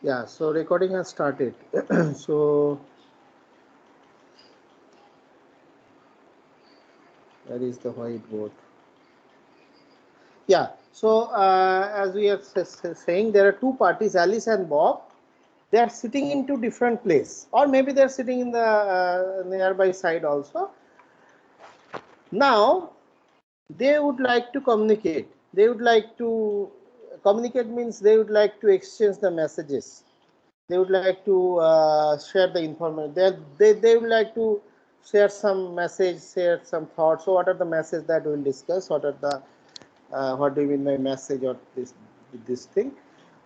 Yeah, so recording has started. So where is the whiteboard? Yeah, so as we are saying, there are two parties, Alice and Bob. They are sitting in two different places, or maybe they are sitting in the nearby side also. Now they would like to communicate. They would like to communicate means they would like to exchange the messages. They would like to share the information. They would like to share some message, share some thoughts. So what are the messages that we will discuss? What are the what do you mean by message or this thing?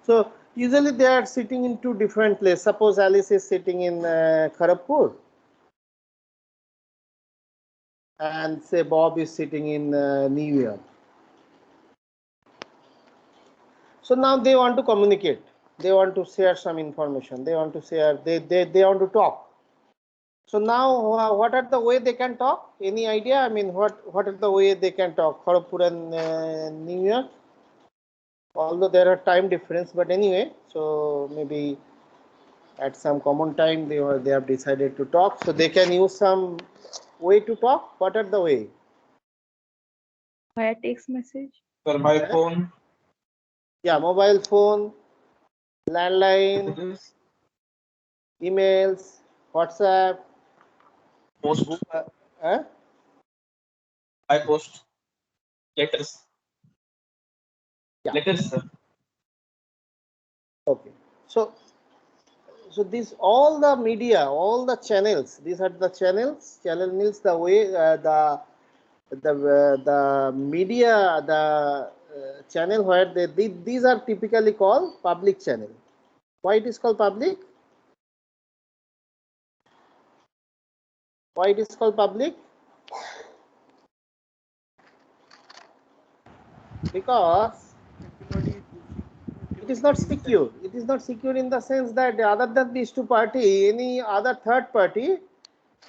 So usually they are sitting in two different places. Suppose Alice is sitting in Kharagpur and say Bob is sitting in New York. So now they want to communicate. They want to share some information. They want to share. They want to talk. So now, what are the way they can talk? Any idea? I mean, what are the way they can talk? Kharagpur and New York. Although there are time difference, but anyway, so maybe at some common time they have decided to talk. So they can use some way to talk. What are the way? Via text message. Sir, my phone. Yeah, mobile phone, landline, Messages, emails, WhatsApp, post. eh? I post letters. Yeah. Letters, sir. Okay. So these all the media, all the channels. These are the channels. Channel means the way the media, the channel where these are typically called public channel. Why it is called public? Why it is called public? Because it is not secure. It is not secure in the sense that other than these two party, any other third party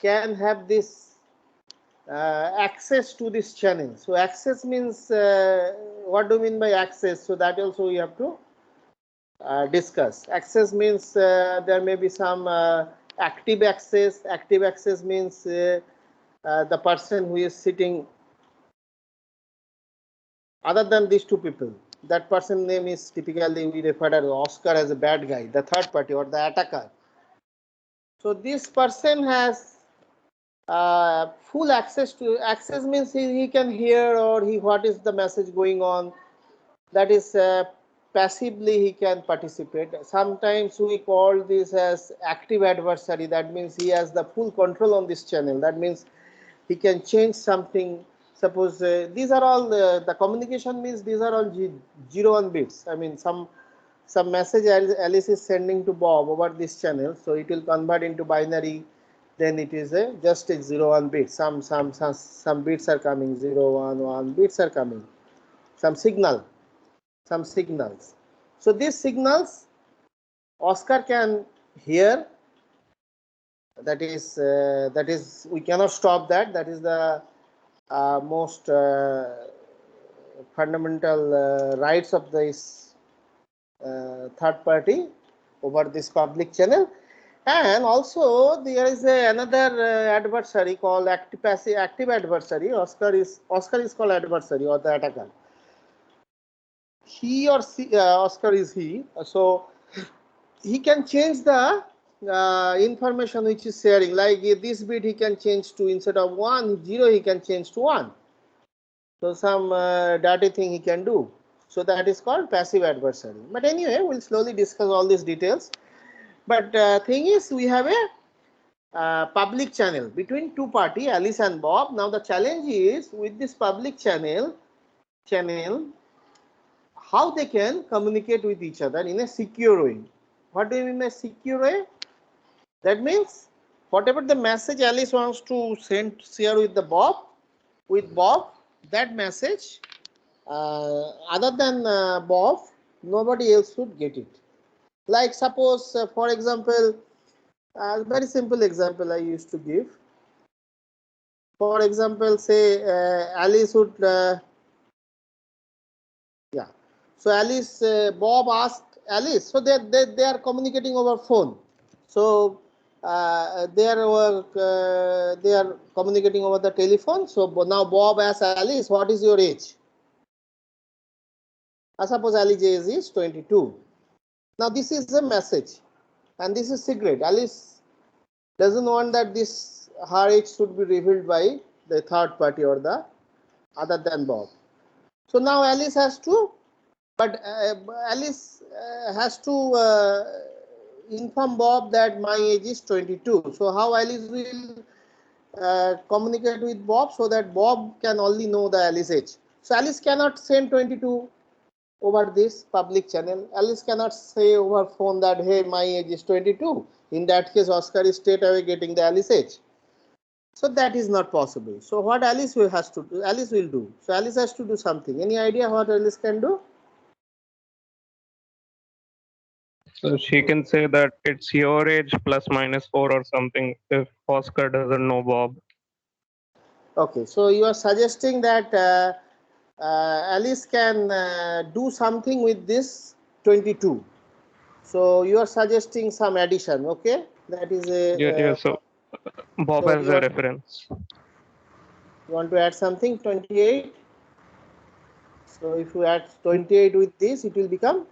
can have this access to this channel. So access means what do you mean by access? So that also we have to discuss. Access means there may be some active access. Active access means the person who is sitting other than these two people. That person name is typically we refer to Oscar as a bad guy, the third party or the attacker. So this person has full access to access means he can hear or he what is the message going on. That is passively he can participate. Sometimes we call this as active adversary. That means he has the full control on this channel. That means he can change something. Suppose these are all the communication means these are all 0 and bits. I mean some message Alice is sending to Bob over this channel, so it will convert into binary. Then it is a just a 0 1 bit. Some bits are coming 0 1 1 bits are coming. Some signals. So these signals Oscar can hear. That is we cannot stop that. That is the most fundamental rights of this third party over this public channel. And also there is another adversary called active adversary. Oscar is called adversary or the attacker. He or Oscar is he. So he can change the information which is sharing. Like this bit he can change to, instead of 1 0 he can change to 1. So some dirty thing he can do. So that is called passive adversary. But anyway, we'll slowly discuss all these details. But thing is, we have a public channel between two party, Alice and Bob. Now the challenge is with this public channel, how they can communicate with each other in a secure way. What do you mean by secure way? That means whatever the message Alice wants to share with Bob, that message other than Bob, nobody else should get it. Like suppose, for example, very simple example I used to give. For example, say Alice would, yeah. So Alice, Bob asked Alice. So they are communicating over phone. So they are communicating over the telephone. So now Bob asks Alice, what is your age? I suppose Alice's age is 22. Now this is a message, and this is secret. Alice doesn't want that this her age should be revealed by the third party or the other than Bob. So now Alice has to, but Alice has to inform Bob that my age is 22. So how Alice will communicate with Bob so that Bob can only know the Alice age. So Alice cannot send 22 over this public channel. Alice cannot say over phone that, hey, my age is 22. In that case, Oscar is straight away getting the Alice age. So that is not possible. So what Alice will do. So Alice has to do something. Any idea what Alice can do? So she can say that it's your age plus minus 4 or something if Oscar doesn't know Bob. Okay, so you are suggesting that Alice can do something with this 22. So you are suggesting some addition, okay? That is a. Yeah, so Bob so has you a are- reference. You want to add something, 28? So if you add 28 with this, it will become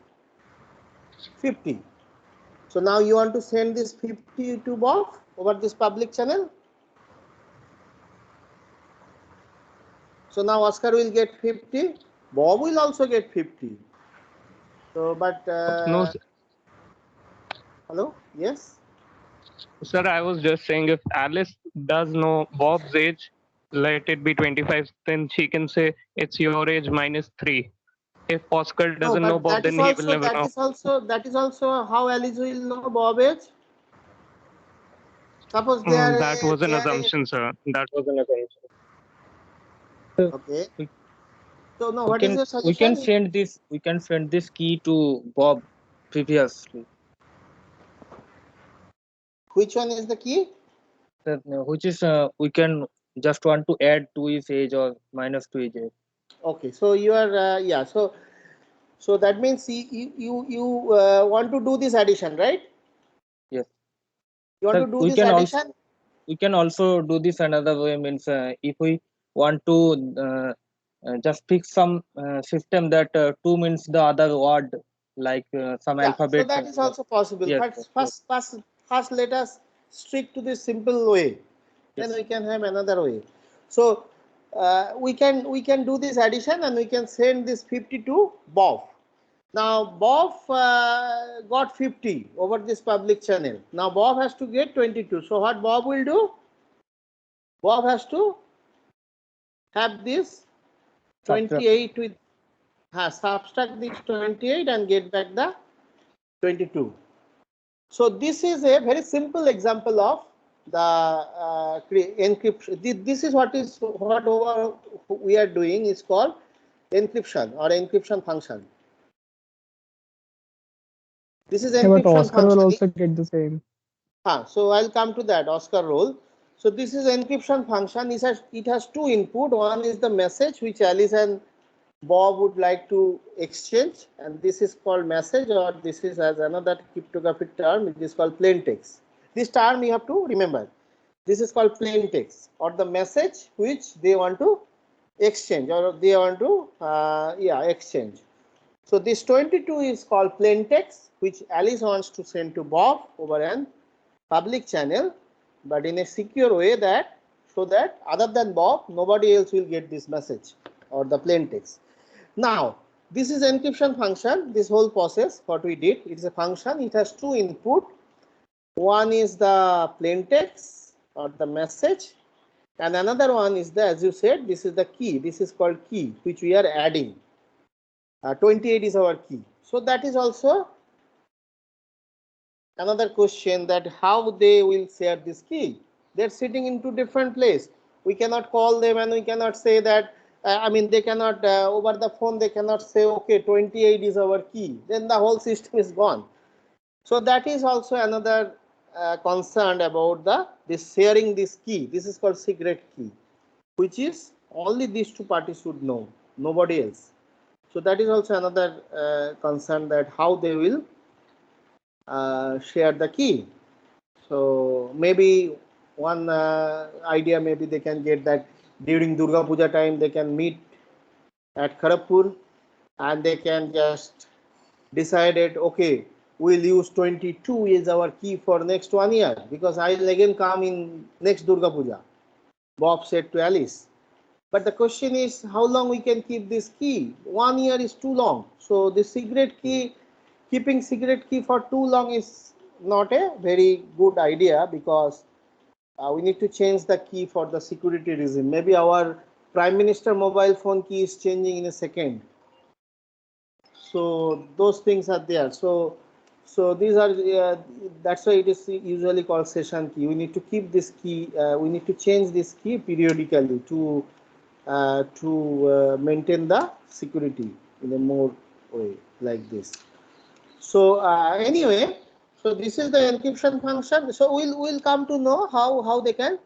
50. So now you want to send this 50 to Bob over this public channel. So now Oscar will get 50. Bob will also get 50. So, but No, hello, yes. sir, I was just saying if Alice does know Bob's age, let it be 25, then she can say it's your age minus 3. If Oscar No, doesn't know but Bob, that then is he will also never know. that is also how Alice will know Bob age. Suppose they are That was an they are assumption, sir. That was an assumption. okay. We- So now we what is can your we can suggestion? send this key to Bob previously, Which one is the key? which is we can just want to add to his age or minus to his age. Okay, so you are yeah. So that means you want to do this addition, right? Yes. You want Sir, to do this addition? we can also do this another way, means if we want to just fix some system that 2 means the other word, like some Yeah. So alphabet. that is also possible. Yes, First, let us stick to this simple way. Then Yes. we can have another way. So we can do this addition and we can send this 50 to Bob. Now Bob got 50 over this public channel. Now Bob has to get 22. So what Bob will do? Bob has to have this 28 with subtract this 28 and get back the 22. So this is a very simple example of the encryption. This is what we are doing is called encryption or encryption function. This is Yeah, but encryption Oscar will function. also get the same. So I'll come to that Oscar role. So this is encryption function. It has two input. One is the message which Alice and Bob would like to exchange, and this is called message, or this is as another cryptographic term. It is called plain text. This term you have to remember. This is called plain text, or the message which they want to exchange, or they want to exchange. So this 22 is called plain text, which Alice wants to send to Bob over an public channel, but in a secure way, that so that other than Bob, nobody else will get this message or the plain text. Now this is encryption function. This whole process, what we did, it is a function. It has two input. One is the plain text or the message, and another one is the, as you said, this is the key. This is called key, which we are adding. 28 is our key. So that is also another question, that how they will share this key. They're sitting into different place. We cannot call them and we cannot say that, they cannot over the phone, they cannot say, okay, 28 is our key. Then the whole system is gone. So that is also another concern about this sharing this key. This is called secret key, which is only these two parties should know, nobody else. So that is also another concern, that how they will share the key. So maybe one idea, maybe they can get that during Durga Puja time they can meet at Kharagpur and they can just decide it, okay, we'll use 22 is our key for next 1 year, because I'll again come in next Durga Puja, Bob said to Alice. But the question is, how long we can keep this key? 1 year is too long. So the secret key, keeping secret key for too long is not a very good idea, because we need to change the key for the security reason. Maybe our Prime Minister mobile phone key is changing in a second. So those things are there. So these are that's why it is usually called session key. We need to keep this key. We need to change this key periodically to maintain the security in a more way like this. So anyway, so this is the encryption function. So we'll come to know how they can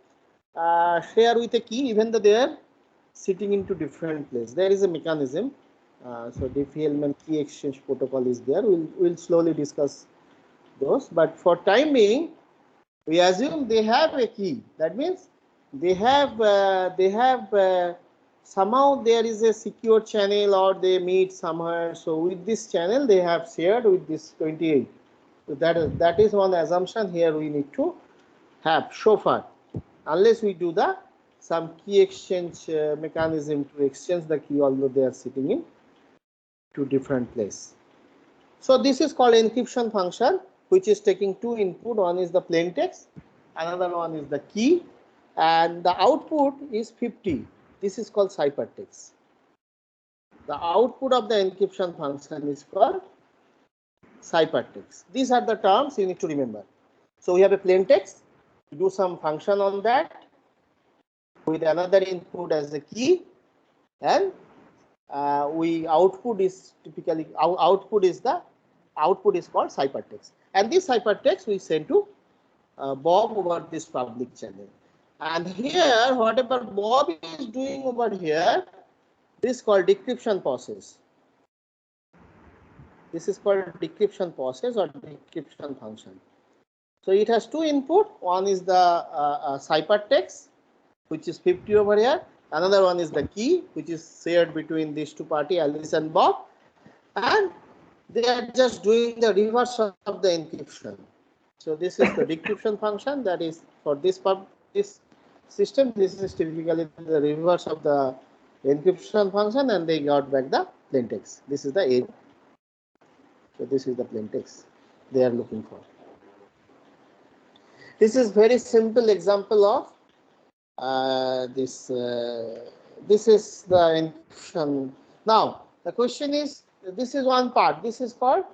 share with a key even though they are sitting into different place. There is a mechanism. So Diffie-Hellman key exchange protocol is there. We'll slowly discuss those. But for time being, we assume they have a key. That means they have somehow there is a secure channel or they meet somewhere. So with this channel they have shared with this 28. So that is one assumption here we need to have so far, unless we do the some key exchange mechanism to exchange the key, although they are sitting in two different places. So this is called encryption function, which is taking two input. One is the plain text, another one is the key, and the output is 50. This is called ciphertext. The output of the encryption function is called ciphertext. These are the terms you need to remember. So we have a plain text, we do some function on that with another input as a key, and we output is typically output is called ciphertext, and this ciphertext we send to Bob over this public channel. And here whatever Bob is doing over here, this is called decryption process. This is called decryption process or decryption function. So it has two input. One is the ciphertext, which is 50 over here. Another one is the key, which is shared between these two parties, Alice and Bob, and they are just doing the reverse of the encryption. So this is the decryption function, that is for this system. This is typically the reverse of the encryption function, and they got back the plain text. This is the A. So this is the plain text they are looking for. This is very simple example of this is the encryption. Now the question is, this is one part. This is called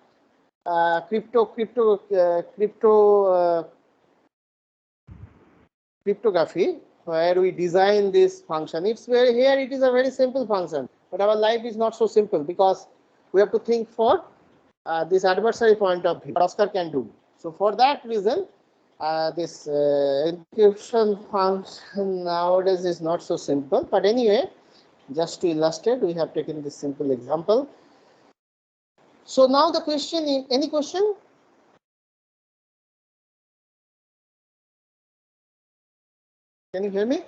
cryptography, where we design this function. It's very, here it is a very simple function, but our life is not so simple, because we have to think for this adversary point of view. Oscar can do. So for that reason, this encryption function nowadays is not so simple. But anyway, just to illustrate, we have taken this simple example. So now the question is, any question? Can you hear me?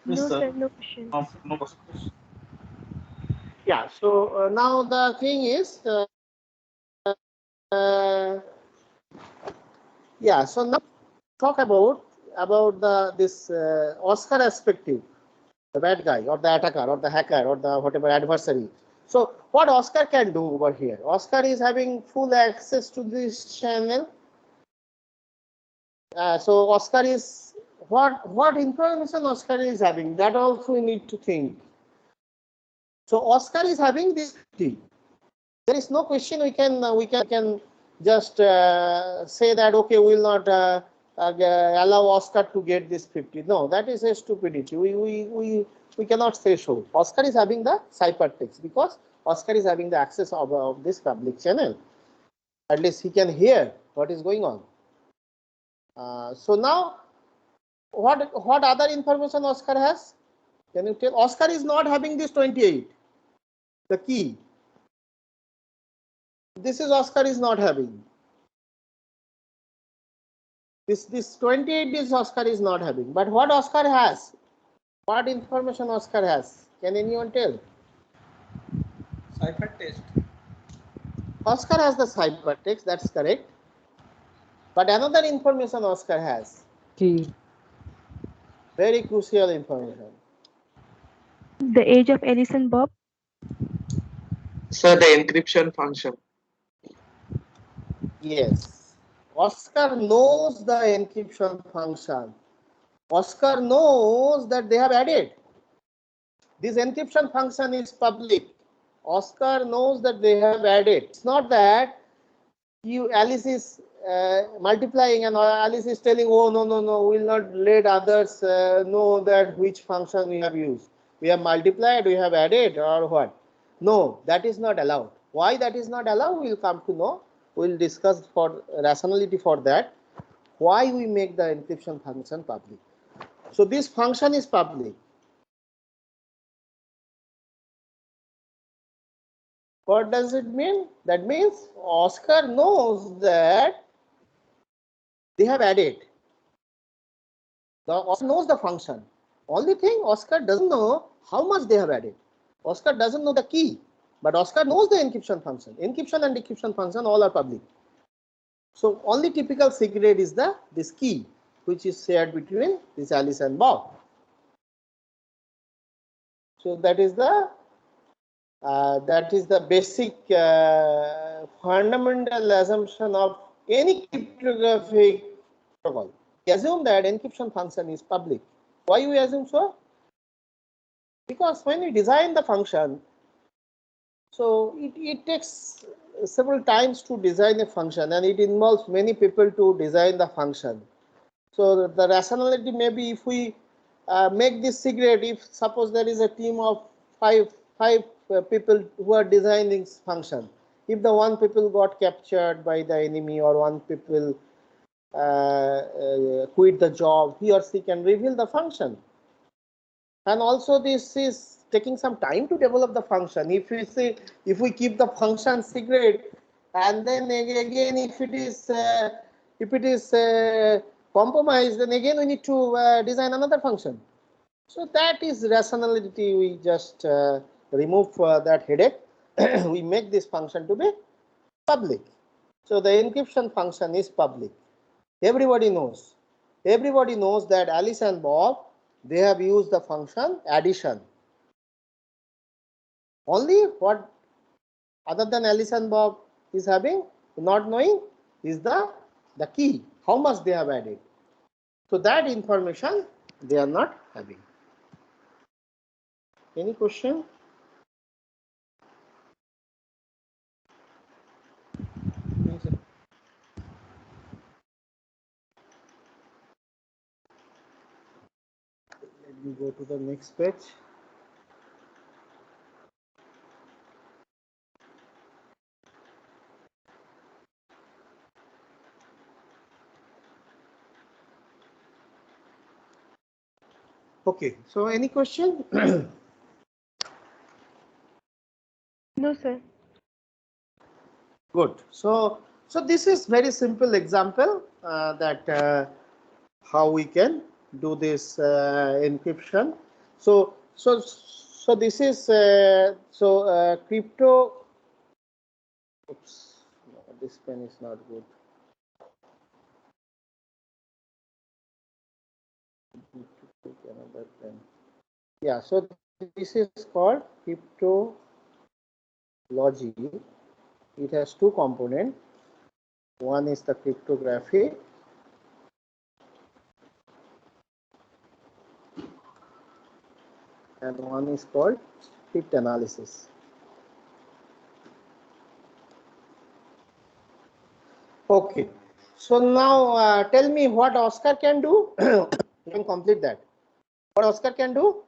No, Yes, sir. sir, no question. No questions. Yeah. So now the thing is, yeah. So now talk about this Oscar perspective, the bad guy or the attacker or the hacker or the whatever adversary. So what Oscar can do over here? Oscar is having full access to this channel. So Oscar is what information Oscar is having, that also we need to think. So Oscar is having this key. There is no question we can just say that okay, we will not allow Oscar to get this 50. No, that is a stupidity. We cannot say so. Oscar is having the ciphertext, because Oscar is having the access of this public channel. At least he can hear what is going on. So now, what other information Oscar has? Can you tell? Oscar is not having this 28, the key. This is Oscar is not having. This 28 is Oscar is not having. But what Oscar has? What information Oscar has? Can anyone tell? Ciphertext. Oscar has the ciphertext, that's correct. But another information Oscar has. Key. Very crucial information. The age of Alice and Bob. Sir, the encryption function. Yes. Oscar knows the encryption function. Oscar knows that they have added. This encryption function is public. Oscar knows that they have added. It's not that Alice is multiplying and Alice is telling, oh, no, we will not let others know that which function we have used. We have multiplied, we have added, or what? No, that is not allowed. Why that is not allowed, we will come to know. We will discuss for rationality for that. Why we make the encryption function public. So this function is public. What does it mean? That means Oscar knows that they have added. Oscar knows the function. Only thing, Oscar doesn't know how much they have added. Oscar doesn't know the key, but Oscar knows the encryption function. Encryption and decryption function all are public. So only typical secret is this key, which is shared between this Alice and Bob. So that is the basic fundamental assumption of any cryptographic protocol. We assume that encryption function is public. Why we assume so? Because when we design the function, so it takes several times to design a function, and it involves many people to design the function. So the rationality may be, if we make this secret, if suppose there is a team of five people who are designing this function, if the one people got captured by the enemy or one people quit the job, he or she can reveal the function. And also this is taking some time to develop the function. If we keep the function secret, and then again if it is compromised, then again we need to design another function. So that is rationality. We just remove that headache. We make this function to be public. So the encryption function is public. Everybody knows. Everybody knows that Alice and Bob, they have used the function addition. Only what other than Alice and Bob is having, not knowing, is the key, how much they have added. So that information they are not having. Any question? Let me go to the next page. Okay, so any question? No, sir. Good. So this is very simple example that how we can do this encryption. So this is crypto. Oops, no, this pen is not good. Need to take another pen. Yeah. So this is called cryptology. It has two components. One is the cryptography, and one is called cryptanalysis. Okay, so now tell me what Oscar can do. You can complete that. What Oscar can do?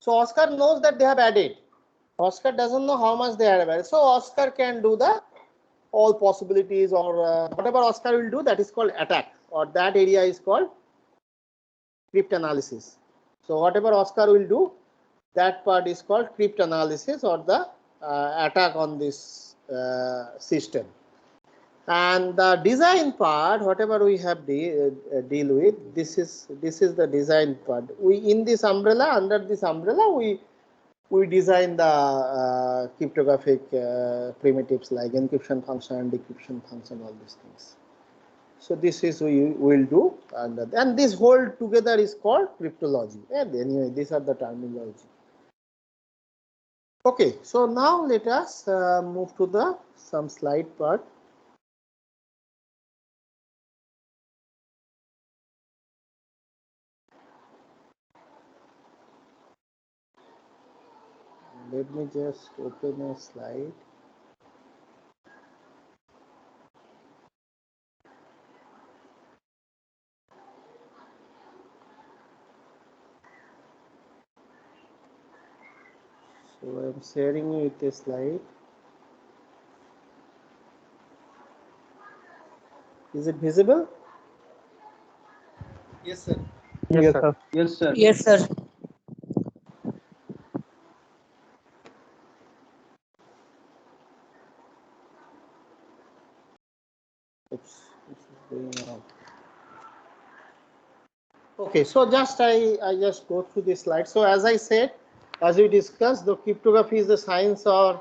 So Oscar knows that they have added. Oscar doesn't know how much they have added. So Oscar can do the all possibilities, or whatever Oscar will do, that is called attack, or that area is called cryptanalysis. So whatever Oscar will do, that part is called cryptanalysis or the attack on this system. And the design part, whatever we have deal with, this is the design part. We in this umbrella, under this umbrella, we design the cryptographic primitives like encryption function, decryption function, all these things. So this is we will do, and this whole together is called cryptology. And anyway, these are the terminology. Okay, so now let us move to the some slide part. Let me just open a slide. So I'm sharing with a slide. Is it visible? Yes, sir. Yes, sir. Yes, sir. Yes, sir. Oops, this is going wrong. Okay, so just I just go through this slide. So as I said, as we discussed, the cryptography is the science or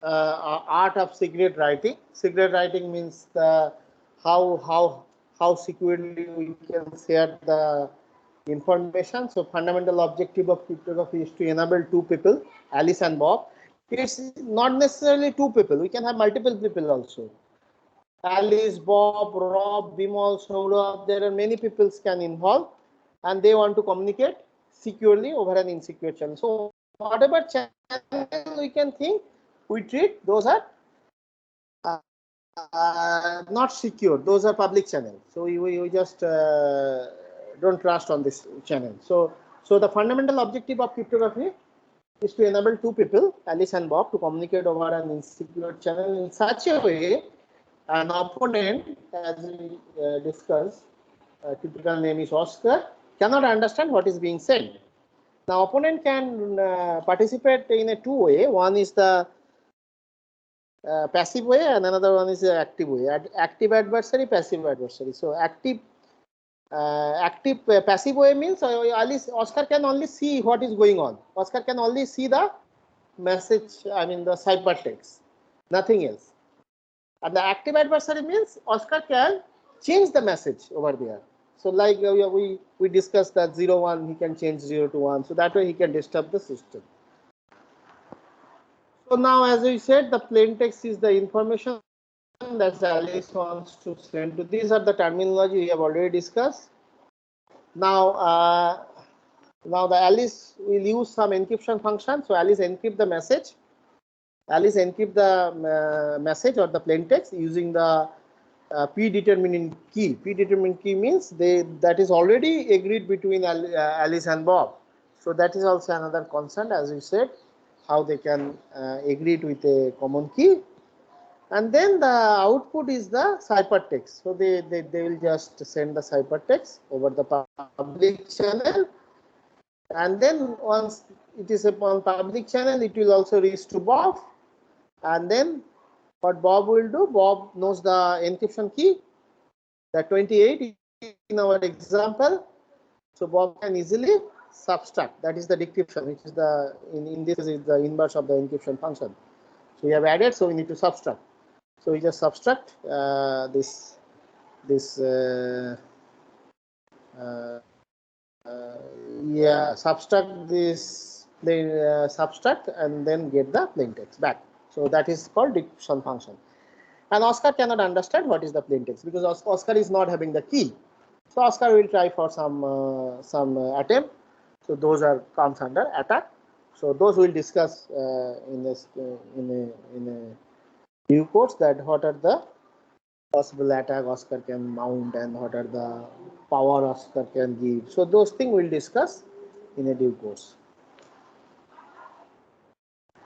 art of secret writing. Secret writing means the how securely we can share the information. So fundamental objective of cryptography is to enable two people, Alice and Bob. It's not necessarily two people. We can have multiple people also. Alice, Bob, Rob, Bimal, Saurabh, there are many people can involve and they want to communicate securely over an insecure channel. So whatever channel we can think, we treat those are not secure. Those are public channels. So we just don't trust on this channel. So the fundamental objective of cryptography is to enable two people, Alice and Bob, to communicate over an insecure channel in such a way an opponent, as we discussed, typical name is Oscar, cannot understand what is being said. Now, opponent can participate in a two way. One is the passive way, and another one is the active way. Active adversary, passive adversary. So, passive way means Oscar can only see what is going on. Oscar can only see the message, I mean the ciphertext, nothing else. And the active adversary means Oscar can change the message over there. So like we discussed that 0, 1, he can change 0 to 1. So that way he can disturb the system. So now, as we said, the plain text is the information that Alice wants to send to. These are the terminology we have already discussed. Now, now the Alice will use some encryption function. So Alice encrypt the message. Alice encrypt the message or the plain text using the predetermined key. Predetermined key means that is already agreed between Alice and Bob. So that is also another concern, as we said, how they can agree with a common key. And then the output is the ciphertext. So they will just send the ciphertext over the public channel. And then once it is upon public channel, it will also reach to Bob. And then what Bob will do, Bob knows the encryption key, the 28 in our example. So Bob can easily subtract, that is the decryption, which is the, in this is the inverse of the encryption function. So we have added, so we need to subtract. So we just subtract subtract this, then subtract and then get the plain text back. So that is called decryption function. And Oscar cannot understand what is the plain text because Oscar is not having the key. So Oscar will try for some attempt. So those comes under attack. So those we'll discuss in a due course, that what are the possible attack Oscar can mount and what are the power Oscar can give. So those things we'll discuss in a due course.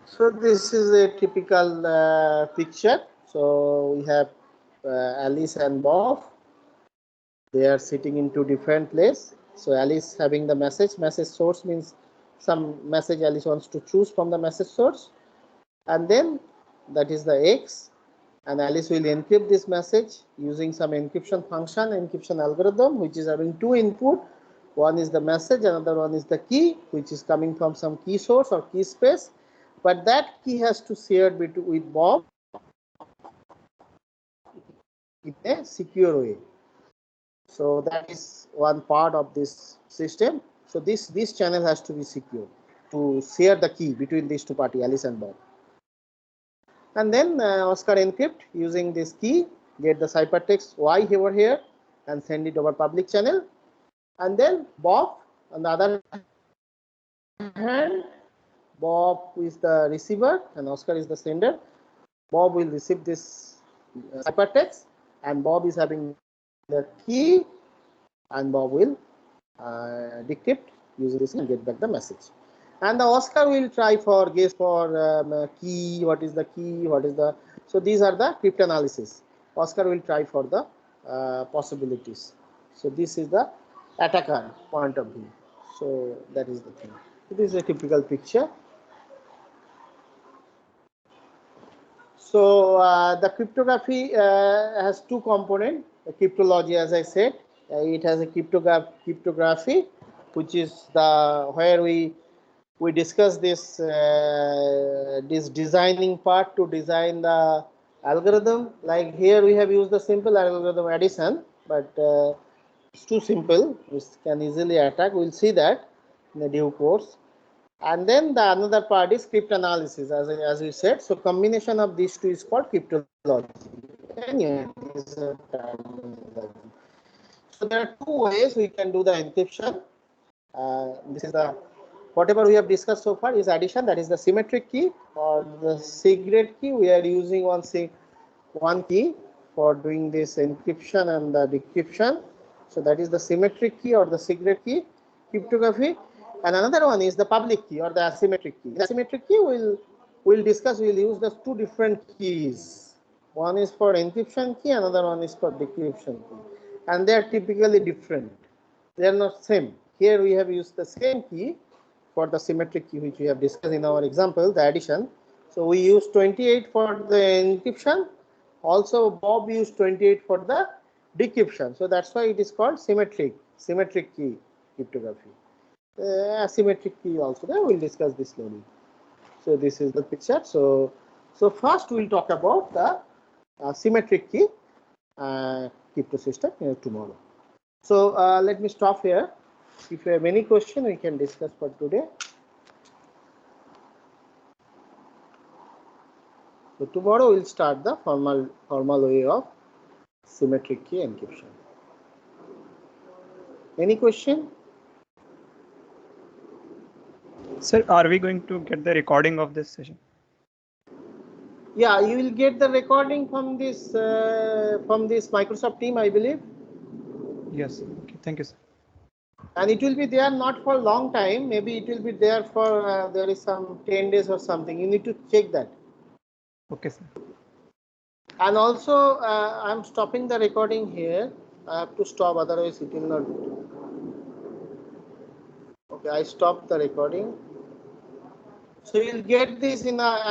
So this is a typical picture. So we have Alice and Bob. They are sitting in two different places. So Alice having the message source means some message Alice wants to choose from the message source, and then that is the X, and Alice will encrypt this message using some encryption function, encryption algorithm, which is having two input. One is the message, another one is the key, which is coming from some key source or key space, but that key has to share with Bob in a secure way. So that is one part of this system. So this channel has to be secure to share the key between these two parties, Alice and Bob. And then Oscar encrypt using this key, get the ciphertext Y over here and send it over public channel. And then Bob, on the other hand, Bob is the receiver and Oscar is the sender. Bob will receive this ciphertext, and Bob is having the key, and Bob will decrypt using this and get back the message. And the Oscar will try for guess for key, what is the key, what is the, so these are the cryptanalysis. Oscar will try for the possibilities. So this is the attacker point of view. So that is the thing. This is a typical picture. So the cryptography has two components. The cryptology, as I said, it has a cryptography, which is the where we discuss this this designing part to design the algorithm. Like here we have used the simple algorithm addition, but it's too simple. It can easily attack. We'll see that in the due course. And then the another part is cryptanalysis, as we said. So combination of these two is called cryptology. So there are two ways we can do the encryption. This is the whatever we have discussed so far is addition, that is the symmetric key, or the secret key. We are using one key for doing this encryption and the decryption. So that is the symmetric key or the secret key cryptography. And another one is the public key or the asymmetric key. The asymmetric key we'll discuss. We'll use the two different keys. One is for encryption key, another one is for decryption key, and they are typically different. They are not same. Here we have used the same key for the symmetric key, which we have discussed in our example, the addition. So we use 28 for the encryption. Also, Bob used 28 for the decryption. So that's why it is called symmetric key cryptography. Asymmetric key also there. We'll discuss this slowly. So this is the picture. So first we'll talk about the symmetric key crypto system tomorrow. So let me stop here. If you have any question, we can discuss for today. So tomorrow we'll start the formal way of symmetric key encryption. Any question? Sir, are we going to get the recording of this session? Yeah, you will get the recording from this Microsoft team, I believe. Yes. Okay. Thank you, sir. And it will be there not for a long time. Maybe it will be there for there is some 10 days or something. You need to check that. Okay, sir. And also, I'm stopping the recording here. I have to stop, otherwise it will not. Okay, I stopped the recording. So you'll get this in a